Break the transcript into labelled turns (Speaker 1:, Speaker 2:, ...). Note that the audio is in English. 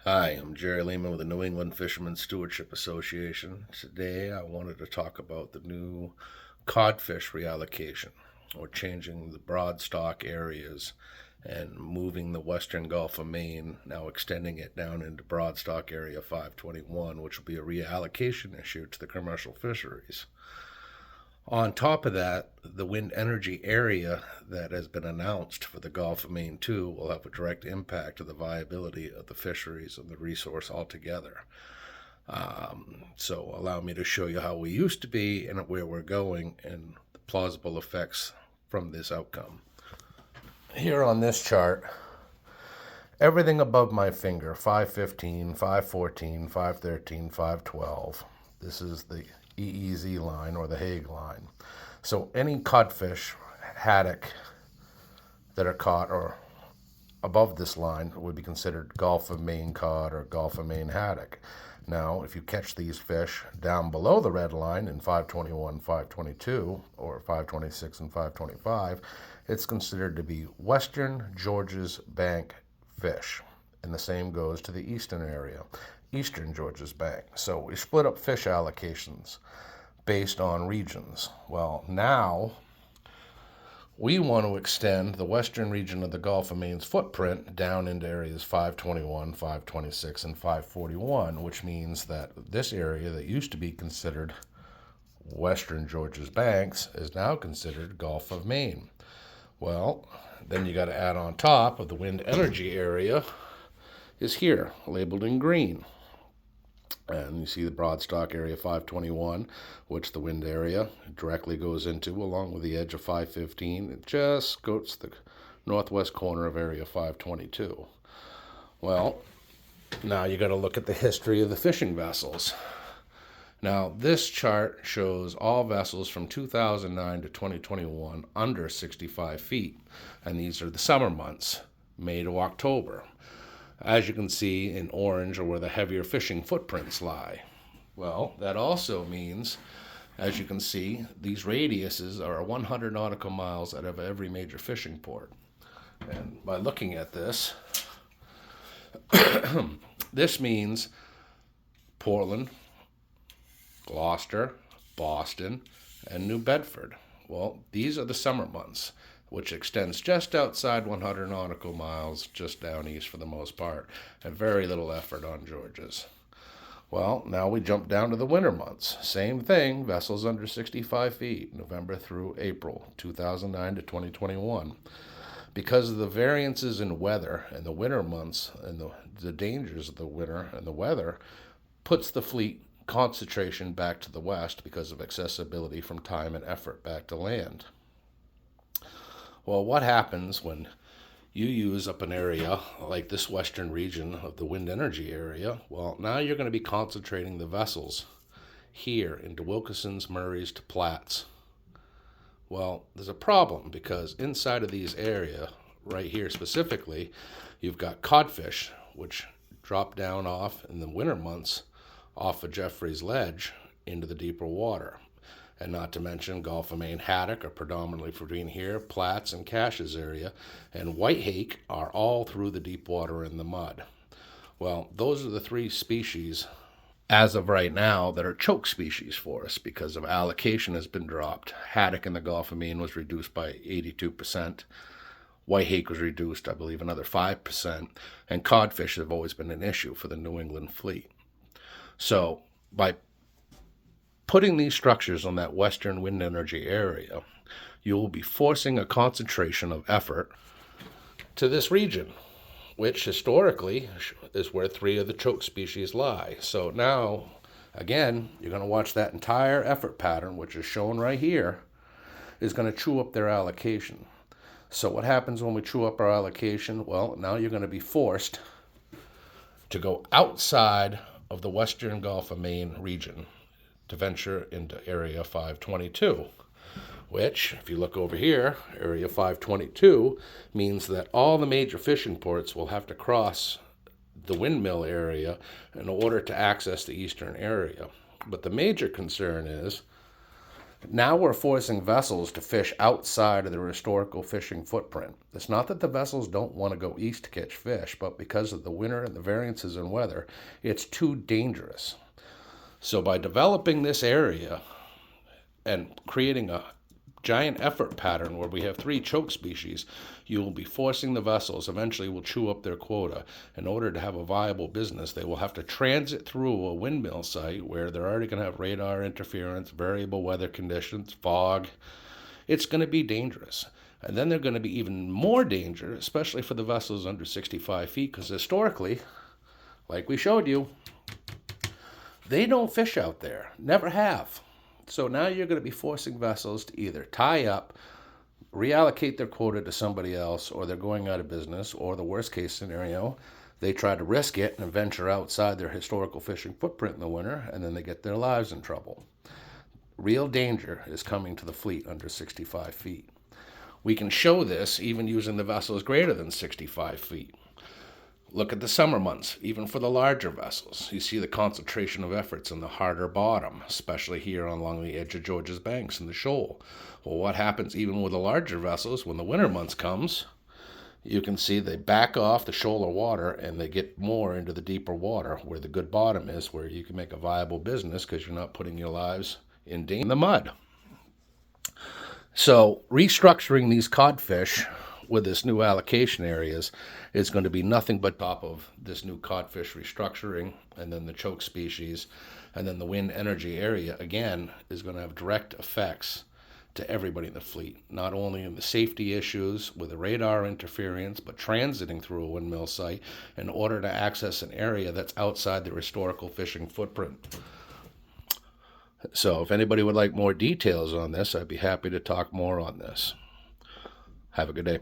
Speaker 1: Hi, I'm Jerry Lehman with the New England Fishermen's Stewardship Association. Today I wanted to talk about the new codfish reallocation, or changing the broad stock areas and moving the western Gulf of Maine, now extending it down into broad stock area 521, which will be a reallocation issue to the commercial fisheries. On top of that, the wind energy area that has been announced for the Gulf of Maine too will have a direct impact to the viability of the fisheries and the resource altogether. So allow me to show you how we used to be and where we're going and the plausible effects from this outcome. Here on this chart, everything above my finger, 515, 514, 513, 512, this is the EEZ line or the Hague line. So any codfish, haddock that are caught or above this line would be considered Gulf of Maine cod or Gulf of Maine haddock. Now, if you catch these fish down below the red line in 521, 522, or 526 and 525, it's considered to be Western Georges Bank fish. And the same goes to the eastern area, Eastern Georges Bank. So we split up fish allocations based on regions. Well, now we want to extend the western region of the Gulf of Maine's footprint down into areas 521, 526, and 541, which means that this area that used to be considered Western Georges Banks is now considered Gulf of Maine. Well, then you got to add on top of the wind energy area is here, labeled in green. And you see the broadstock area 521, which the wind area directly goes into, along with the edge of 515. It just goes the northwest corner of area 522. Well, now you got to look at the history of the fishing vessels. Now, this chart shows all vessels from 2009 to 2021 under 65 feet, and these are the summer months, May to October. As you can see, in orange are where the heavier fishing footprints lie. Well, that also means, as you can see, these radiuses are 100 nautical miles out of every major fishing port. And by looking at this, this means Portland, Gloucester, Boston, and New Bedford. Well, these are the summer months, which extends just outside 100 nautical miles, just down east for the most part, and very little effort on Georges. Well, now we jump down to the winter months. Same thing, vessels under 65 feet, November through April, 2009 to 2021. Because of the variances in weather and the winter months and the dangers of the winter and the weather, puts the fleet concentration back to the west because of accessibility from time and effort back to land. Well, what happens when you use up an area like this western region of the wind energy area? Well, now you're going to be concentrating the vessels here into Wilkinsons, Murrays, to Platts. Well, there's a problem because inside of these area, right here specifically, you've got codfish, which drop down off in the winter months off of Jeffrey's Ledge into the deeper water. And not to mention Gulf of Maine haddock are predominantly between here, Platts and Caches area, and white hake are all through the deep water in the mud. Well, those are the three species, as of right now, that are choke species for us because of allocation has been dropped. Haddock in the Gulf of Maine was reduced by 82%. White hake was reduced, I believe, another 5%. And codfish have always been an issue for the New England fleet. So by putting these structures on that western wind energy area, you will be forcing a concentration of effort to this region, which historically is where three of the choke species lie. So now, again, you're going to watch that entire effort pattern, which is shown right here, is going to chew up their allocation. So what happens when we chew up our allocation? Well, now you're going to be forced to go outside of the western Gulf of Maine region to venture into Area 522, which, if you look over here, Area 522 means that all the major fishing ports will have to cross the windmill area in order to access the eastern area. But the major concern is Now we're forcing vessels to fish outside of their historical fishing footprint. It's not that the vessels don't want to go east to catch fish, but because of the winter and the variances in weather, it's too dangerous. So by developing this area and creating a giant effort pattern where we have 3 choke species, you will be forcing the vessels, eventually will chew up their quota. In order to have a viable business, they will have to transit through a windmill site where they're already going to have radar interference, variable weather conditions, fog. It's going to be dangerous. And then they're going to be even more dangerous, especially for the vessels under 65 feet, because historically, like we showed you, they don't fish out there, never have. So now you're going to be forcing vessels to either tie up, reallocate their quota to somebody else, or they're going out of business, or the worst case scenario, they try to risk it and venture outside their historical fishing footprint in the winter, and then they get their lives in trouble. Real danger is coming to the fleet under 65 feet. We can show this even using the vessels greater than 65 feet. Look at the summer months, even for the larger vessels. You see the concentration of efforts in the harder bottom, especially here along the edge of George's Banks in the shoal. Well, what happens even with the larger vessels when the winter months comes? You can see they back off the shoaler water and they get more into the deeper water where the good bottom is, where you can make a viable business because you're not putting your lives in danger in the mud. So restructuring these codfish with this new allocation areas is going to be nothing but top of this new codfish restructuring, and then the choke species, and then the wind energy area again is going to have direct effects to everybody in the fleet, not only in the safety issues with the radar interference, but transiting through a windmill site in order to access an area that's outside the historical fishing footprint. So if anybody would like more details on this, I'd be happy to talk more on this. Have a good day.